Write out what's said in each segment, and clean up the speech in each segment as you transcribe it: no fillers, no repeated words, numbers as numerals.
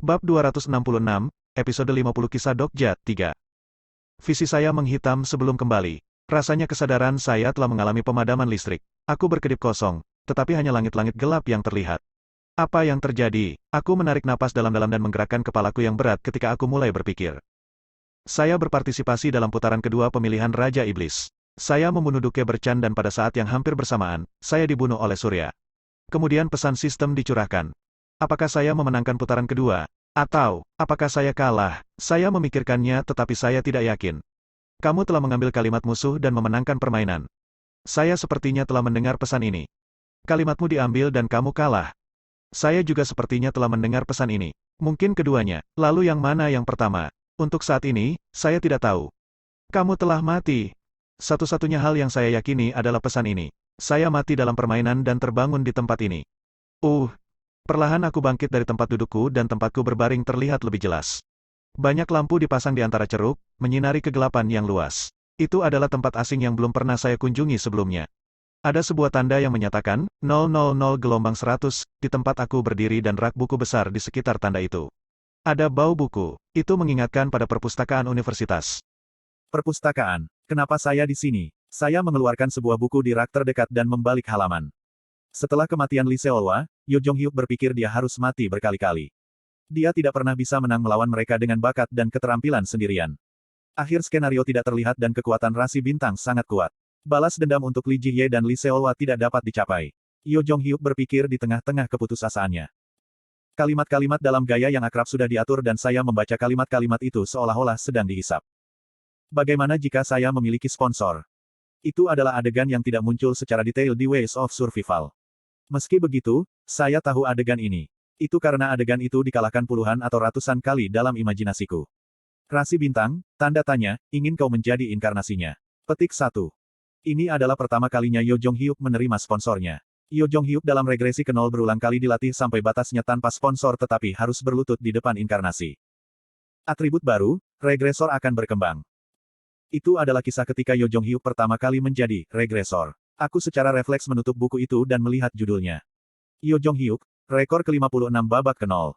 Bab 266, episode 50 Kisah Dokja, 3. Visi saya menghitam sebelum kembali. Rasanya kesadaran saya telah mengalami pemadaman listrik. Aku berkedip kosong, tetapi hanya langit-langit gelap yang terlihat. Apa yang terjadi? Aku menarik napas dalam-dalam dan menggerakkan kepalaku yang berat ketika aku mulai berpikir. Saya berpartisipasi dalam putaran kedua pemilihan Raja Iblis. Saya membunuh Duke Berchan dan pada saat yang hampir bersamaan, saya dibunuh oleh Surya. Kemudian pesan sistem dicurahkan. Apakah saya memenangkan putaran kedua? Atau, apakah saya kalah? Saya memikirkannya tetapi saya tidak yakin. Kamu telah mengambil kalimat musuh dan memenangkan permainan. Saya sepertinya telah mendengar pesan ini. Kalimatmu diambil dan kamu kalah. Saya juga sepertinya telah mendengar pesan ini. Mungkin keduanya. Lalu yang mana yang pertama? Untuk saat ini, saya tidak tahu. Kamu telah mati. Satu-satunya hal yang saya yakini adalah pesan ini. Saya mati dalam permainan dan terbangun di tempat ini. Perlahan aku bangkit dari tempat dudukku dan tempatku berbaring terlihat lebih jelas. Banyak lampu dipasang di antara ceruk, menyinari kegelapan yang luas. Itu adalah tempat asing yang belum pernah saya kunjungi sebelumnya. Ada sebuah tanda yang menyatakan, 000 gelombang 100, di tempat aku berdiri dan rak buku besar di sekitar tanda itu. Ada bau buku. Itu mengingatkan pada perpustakaan universitas. Perpustakaan. Kenapa saya di sini? Saya mengeluarkan sebuah buku di rak terdekat dan membalik halaman. Setelah kematian Lee Seolwa, Yo Jong-hyuk berpikir dia harus mati berkali-kali. Dia tidak pernah bisa menang melawan mereka dengan bakat dan keterampilan sendirian. Akhir skenario tidak terlihat dan kekuatan rasi bintang sangat kuat. Balas dendam untuk Lee Ji-hye dan Lee Seolwa tidak dapat dicapai. Yo Jong-hyuk berpikir di tengah-tengah keputusasaannya. Kalimat-kalimat dalam gaya yang akrab sudah diatur dan saya membaca kalimat-kalimat itu seolah-olah sedang dihisap. Bagaimana jika saya memiliki sponsor? Itu adalah adegan yang tidak muncul secara detail di Ways of Survival. Meski begitu, saya tahu adegan ini. Itu karena adegan itu dikalahkan puluhan atau ratusan kali dalam imajinasiku. Rasi bintang, tanda tanya, ingin kau menjadi inkarnasinya. Petik 1. Ini adalah pertama kalinya Yo Jong-hyuk menerima sponsornya. Yo Jong-hyuk dalam regresi ke nol berulang kali dilatih sampai batasnya tanpa sponsor tetapi harus berlutut di depan inkarnasi. Atribut baru, regresor akan berkembang. Itu adalah kisah ketika Yo Jong-hyuk pertama kali menjadi regresor. Aku secara refleks menutup buku itu dan melihat judulnya. Yo Jong-hyuk, rekor ke-56 babak ke 0.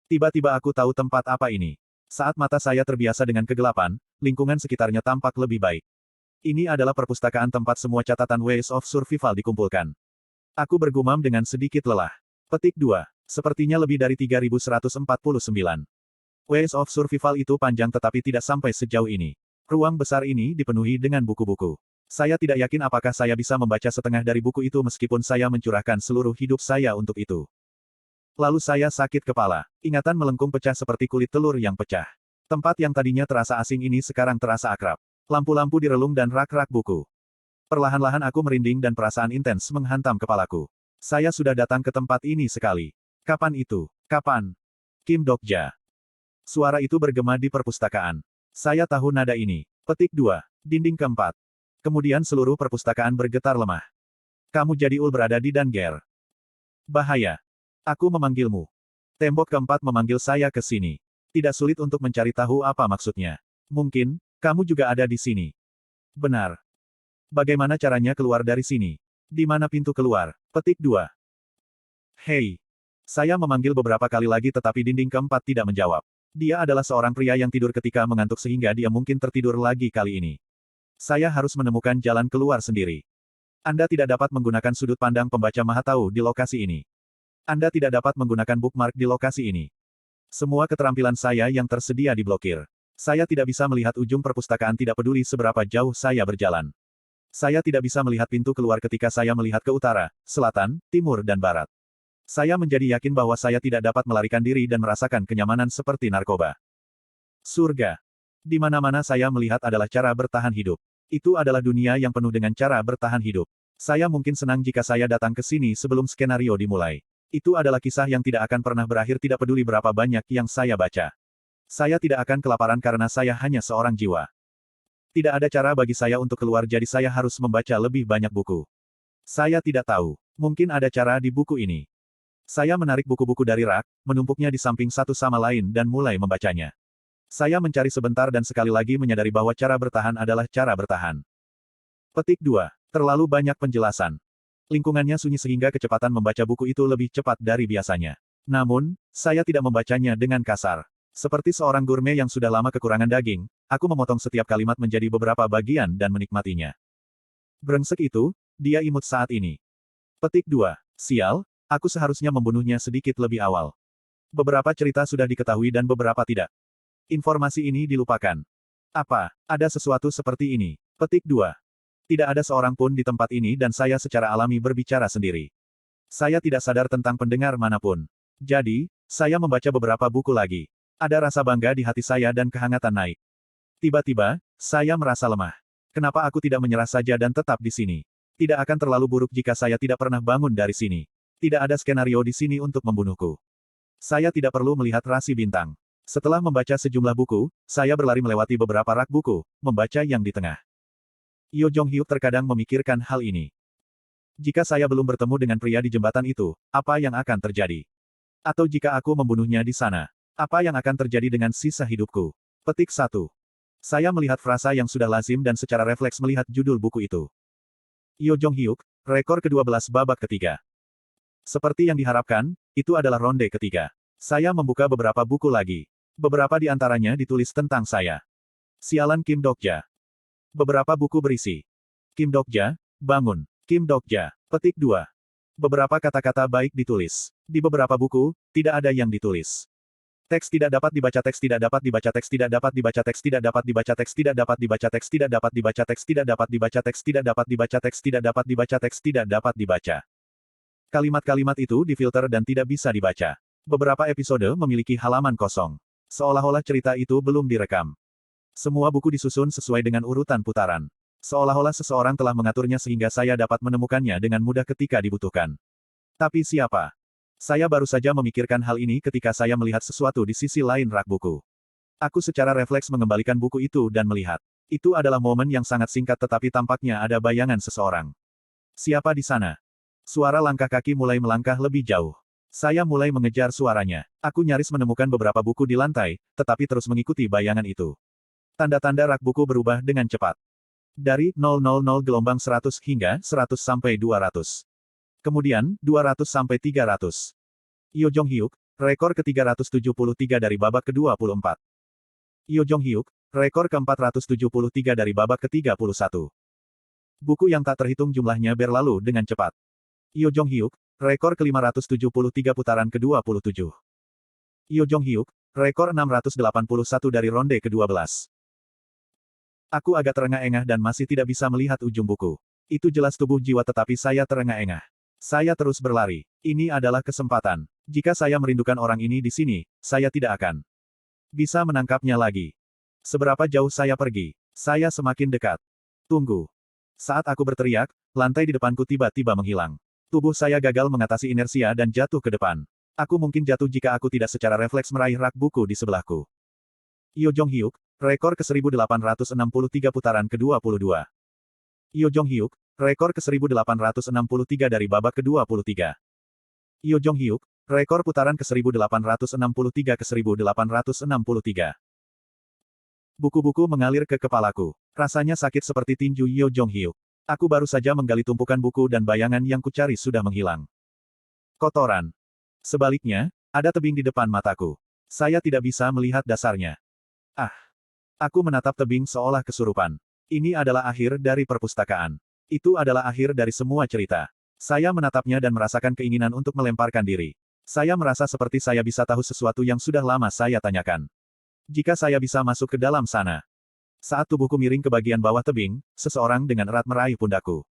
Tiba-tiba aku tahu tempat apa ini. Saat mata saya terbiasa dengan kegelapan, lingkungan sekitarnya tampak lebih baik. Ini adalah perpustakaan tempat semua catatan Ways of Survival dikumpulkan. Aku bergumam dengan sedikit lelah. Petik 2. Sepertinya lebih dari 3149. Ways of Survival itu panjang tetapi tidak sampai sejauh ini. Ruang besar ini dipenuhi dengan buku-buku. Saya tidak yakin apakah saya bisa membaca setengah dari buku itu meskipun saya mencurahkan seluruh hidup saya untuk itu. Lalu saya sakit kepala. Ingatan melengkung pecah seperti kulit telur yang pecah. Tempat yang tadinya terasa asing ini sekarang terasa akrab. Lampu-lampu di relung dan rak-rak buku. Perlahan-lahan aku merinding dan perasaan intens menghantam kepalaku. Saya sudah datang ke tempat ini sekali. Kapan itu? Kapan? Kim Dokja. Suara itu bergema di perpustakaan. Saya tahu nada ini. Petik 2. Dinding keempat. Kemudian seluruh perpustakaan bergetar lemah. Kamu jadi berada di Danger. Bahaya. Aku memanggilmu. Tembok keempat memanggil saya ke sini. Tidak sulit untuk mencari tahu apa maksudnya. Mungkin, kamu juga ada di sini. Benar. Bagaimana caranya keluar dari sini? Di mana pintu keluar? Petik 2. Hei. Saya memanggil beberapa kali lagi tetapi dinding keempat tidak menjawab. Dia adalah seorang pria yang tidur ketika mengantuk sehingga dia mungkin tertidur lagi kali ini. Saya harus menemukan jalan keluar sendiri. Anda tidak dapat menggunakan sudut pandang pembaca Mahatau di lokasi ini. Anda tidak dapat menggunakan bookmark di lokasi ini. Semua keterampilan saya yang tersedia diblokir. Saya tidak bisa melihat ujung perpustakaan tidak peduli seberapa jauh saya berjalan. Saya tidak bisa melihat pintu keluar ketika saya melihat ke utara, selatan, timur dan barat. Saya menjadi yakin bahwa saya tidak dapat melarikan diri dan merasakan kenyamanan seperti narkoba. Surga. Di mana-mana saya melihat adalah cara bertahan hidup. Itu adalah dunia yang penuh dengan cara bertahan hidup. Saya mungkin senang jika saya datang ke sini sebelum skenario dimulai. Itu adalah kisah yang tidak akan pernah berakhir tidak peduli berapa banyak yang saya baca. Saya tidak akan kelaparan karena saya hanya seorang jiwa. Tidak ada cara bagi saya untuk keluar jadi saya harus membaca lebih banyak buku. Saya tidak tahu. Mungkin ada cara di buku ini. Saya menarik buku-buku dari rak, menumpuknya di samping satu sama lain dan mulai membacanya. Saya mencari sebentar dan sekali lagi menyadari bahwa cara bertahan adalah cara bertahan. Petik 2. Terlalu banyak penjelasan. Lingkungannya sunyi sehingga kecepatan membaca buku itu lebih cepat dari biasanya. Namun, saya tidak membacanya dengan kasar. Seperti seorang gourmet yang sudah lama kekurangan daging, aku memotong setiap kalimat menjadi beberapa bagian dan menikmatinya. Brengsek itu, dia imut saat ini. Petik 2. Sial, aku seharusnya membunuhnya sedikit lebih awal. Beberapa cerita sudah diketahui dan beberapa tidak. Informasi ini dilupakan. Apa, ada sesuatu seperti ini? Petik 2. Tidak ada seorang pun di tempat ini dan saya secara alami berbicara sendiri. Saya tidak sadar tentang pendengar manapun. Jadi, saya membaca beberapa buku lagi. Ada rasa bangga di hati saya dan kehangatan naik. Tiba-tiba, saya merasa lemah. Kenapa aku tidak menyerah saja dan tetap di sini? Tidak akan terlalu buruk jika saya tidak pernah bangun dari sini. Tidak ada skenario di sini untuk membunuhku. Saya tidak perlu melihat rasi bintang. Setelah membaca sejumlah buku, saya berlari melewati beberapa rak buku, membaca yang di tengah. Yo Jong-hyuk terkadang memikirkan hal ini. Jika saya belum bertemu dengan pria di jembatan itu, apa yang akan terjadi? Atau jika aku membunuhnya di sana, apa yang akan terjadi dengan sisa hidupku? Petik 1. Saya melihat frasa yang sudah lazim dan secara refleks melihat judul buku itu. Yo Jong-hyuk, rekor ke-12 babak ketiga. Seperti yang diharapkan, itu adalah ronde ketiga. Saya membuka beberapa buku lagi. Beberapa di antaranya ditulis tentang saya. Sialan Kim Dokja. Beberapa buku berisi. Kim Dokja, bangun. Kim Dokja. Petik 2. Beberapa kata-kata baik ditulis. Di beberapa buku, tidak ada yang ditulis. Teks tidak dapat dibaca, teks tidak dapat dibaca, teks tidak dapat dibaca, teks tidak dapat dibaca, teks tidak dapat dibaca, teks tidak dapat dibaca, teks tidak dapat dibaca, teks tidak dapat dibaca, teks tidak dapat dibaca, teks tidak dapat dibaca. Kalimat-kalimat itu difilter dan tidak bisa dibaca. Beberapa episode memiliki halaman kosong. Seolah-olah cerita itu belum direkam. Semua buku disusun sesuai dengan urutan putaran. Seolah-olah seseorang telah mengaturnya sehingga saya dapat menemukannya dengan mudah ketika dibutuhkan. Tapi siapa? Saya baru saja memikirkan hal ini ketika saya melihat sesuatu di sisi lain rak buku. Aku secara refleks mengembalikan buku itu dan melihat. Itu adalah momen yang sangat singkat tetapi tampaknya ada bayangan seseorang. Siapa di sana? Suara langkah kaki mulai melangkah lebih jauh. Saya mulai mengejar suaranya. Aku nyaris menemukan beberapa buku di lantai, tetapi terus mengikuti bayangan itu. Tanda-tanda rak buku berubah dengan cepat. Dari 000 gelombang 100 hingga 100 sampai 200. Kemudian, 200 sampai 300. Yo Jong-hyuk, rekor ke-373 dari babak ke-24. Yo Jong-hyuk, rekor ke-473 dari babak ke-31. Buku yang tak terhitung jumlahnya berlalu dengan cepat. Yo Jong-hyuk, rekor ke-573 putaran ke-27. Yo Jong-hyuk, rekor 681 dari ronde ke-12. Aku agak terengah-engah dan masih tidak bisa melihat ujung buku. Itu jelas tubuh jiwa tetapi saya terengah-engah. Saya terus berlari. Ini adalah kesempatan. Jika saya merindukan orang ini di sini, saya tidak akan bisa menangkapnya lagi. Seberapa jauh saya pergi? Saya semakin dekat. Tunggu. Saat aku berteriak, lantai di depanku tiba-tiba menghilang. Tubuh saya gagal mengatasi inersia dan jatuh ke depan. Aku mungkin jatuh jika aku tidak secara refleks meraih rak buku di sebelahku. Yo Jong-hyuk, rekor ke-1863 putaran ke-22. Yo Jong-hyuk, rekor ke-1863 dari babak ke-23. Yo Jong-hyuk, rekor putaran ke-1863 ke 1863. Buku-buku mengalir ke kepalaku. Rasanya sakit seperti tinju Yo Jong-hyuk. Aku baru saja menggali tumpukan buku dan bayangan yang kucari sudah menghilang. Kotoran. Sebaliknya, ada tebing di depan mataku. Saya tidak bisa melihat dasarnya. Ah. Aku menatap tebing seolah kesurupan. Ini adalah akhir dari perpustakaan. Itu adalah akhir dari semua cerita. Saya menatapnya dan merasakan keinginan untuk melemparkan diri. Saya merasa seperti saya bisa tahu sesuatu yang sudah lama saya tanyakan. Jika saya bisa masuk ke dalam sana. Saat tubuhku miring ke bagian bawah tebing, seseorang dengan erat meraih pundakku.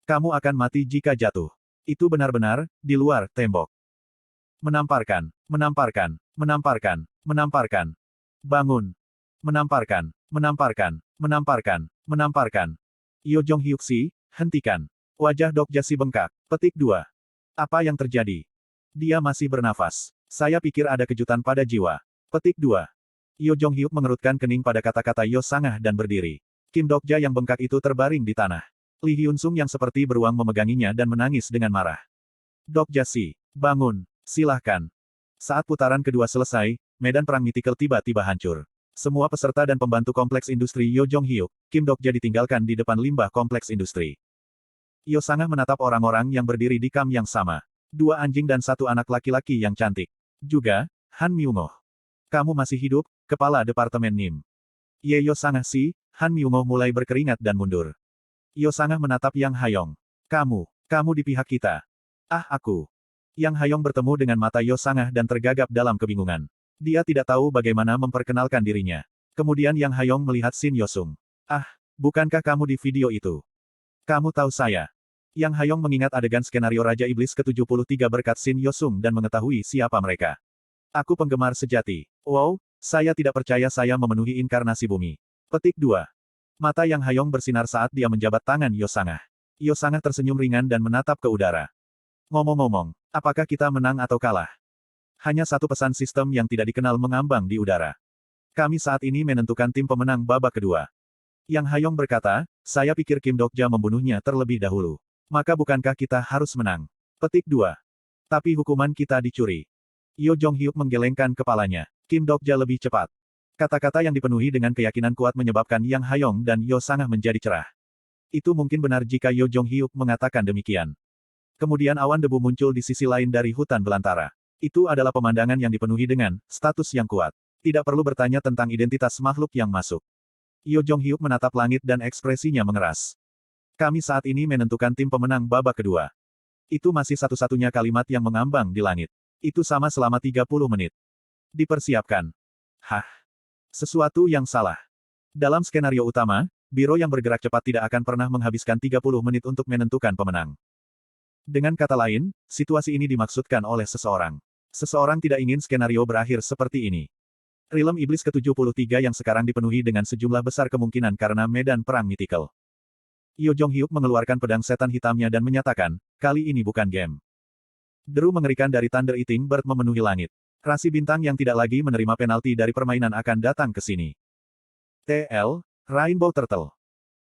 Kamu akan mati jika jatuh. Itu benar-benar, di luar tembok. Menamparkan, menamparkan, menamparkan, menamparkan. Bangun. Menamparkan, menamparkan, menamparkan, menamparkan. Yo Jong-hyuk si, hentikan. Wajah Dokja si bengkak. Petik 2. Apa yang terjadi? Dia masih bernafas. Saya pikir ada kejutan pada jiwa. Petik 2. Yo Jong-hyuk mengerutkan kening pada kata-kata Yo Sangah dan berdiri. Kim Dokja yang bengkak itu terbaring di tanah. Lee Hyun-sung yang seperti beruang memeganginya dan menangis dengan marah. Dokja si, bangun, silahkan. Saat putaran kedua selesai, medan perang mitikal tiba-tiba hancur. Semua peserta dan pembantu kompleks industri Yo Jong-hyuk, Kim Dokja ditinggalkan di depan limbah kompleks industri. Yo Sangah menatap orang-orang yang berdiri di kam yang sama. 2 anjing dan 1 anak laki-laki yang cantik. Juga, Han Myungoh. Kamu masih hidup, Kepala Departemen NIM. Ye Yosangah si, Han Myungoh mulai berkeringat dan mundur. Yosangah menatap Yang Hayong. Kamu di pihak kita. Ah, aku. Yang Hayong bertemu dengan mata Yosangah dan tergagap dalam kebingungan. Dia tidak tahu bagaimana memperkenalkan dirinya. Kemudian Yang Hayong melihat Shin Yosung. Ah, bukankah kamu di video itu? Kamu tahu saya. Yang Hayong mengingat adegan skenario Raja Iblis ke-73 berkat Shin Yosung dan mengetahui siapa mereka. Aku penggemar sejati. Wow, saya tidak percaya saya memenuhi inkarnasi bumi. Petik 2. Mata Yang Hayong bersinar saat dia menjabat tangan Yosangah. Yosangah tersenyum ringan dan menatap ke udara. Ngomong-ngomong, apakah kita menang atau kalah? Hanya satu pesan sistem yang tidak dikenal mengambang di udara. Kami saat ini menentukan tim pemenang babak kedua. Yang Hayong berkata, saya pikir Kim Dokja membunuhnya terlebih dahulu. Maka bukankah kita harus menang? Petik 2. Tapi hukuman kita dicuri. Yo Jong-hyuk menggelengkan kepalanya. Kim Dokja lebih cepat. Kata-kata yang dipenuhi dengan keyakinan kuat menyebabkan Yang Hayong dan Yosangah menjadi cerah. Itu mungkin benar jika Yo Jong-hyuk mengatakan demikian. Kemudian awan debu muncul di sisi lain dari hutan belantara. Itu adalah pemandangan yang dipenuhi dengan status yang kuat. Tidak perlu bertanya tentang identitas makhluk yang masuk. Yo Jong-hyuk menatap langit dan ekspresinya mengeras. Kami saat ini menentukan tim pemenang babak kedua. Itu masih satu-satunya kalimat yang mengambang di langit. Itu sama selama 30 menit. Dipersiapkan. Hah? Sesuatu yang salah. Dalam skenario utama, biro yang bergerak cepat tidak akan pernah menghabiskan 30 menit untuk menentukan pemenang. Dengan kata lain, situasi ini dimaksudkan oleh seseorang. Seseorang tidak ingin skenario berakhir seperti ini. Realm Iblis ke-73 yang sekarang dipenuhi dengan sejumlah besar kemungkinan karena medan perang mitikal. Yo Jong-hyuk mengeluarkan pedang setan hitamnya dan menyatakan, kali ini bukan game. Deru mengerikan dari Thunder Eating Bird memenuhi langit. Rasi bintang yang tidak lagi menerima penalti dari permainan akan datang ke sini. TL, Rainbow Turtle.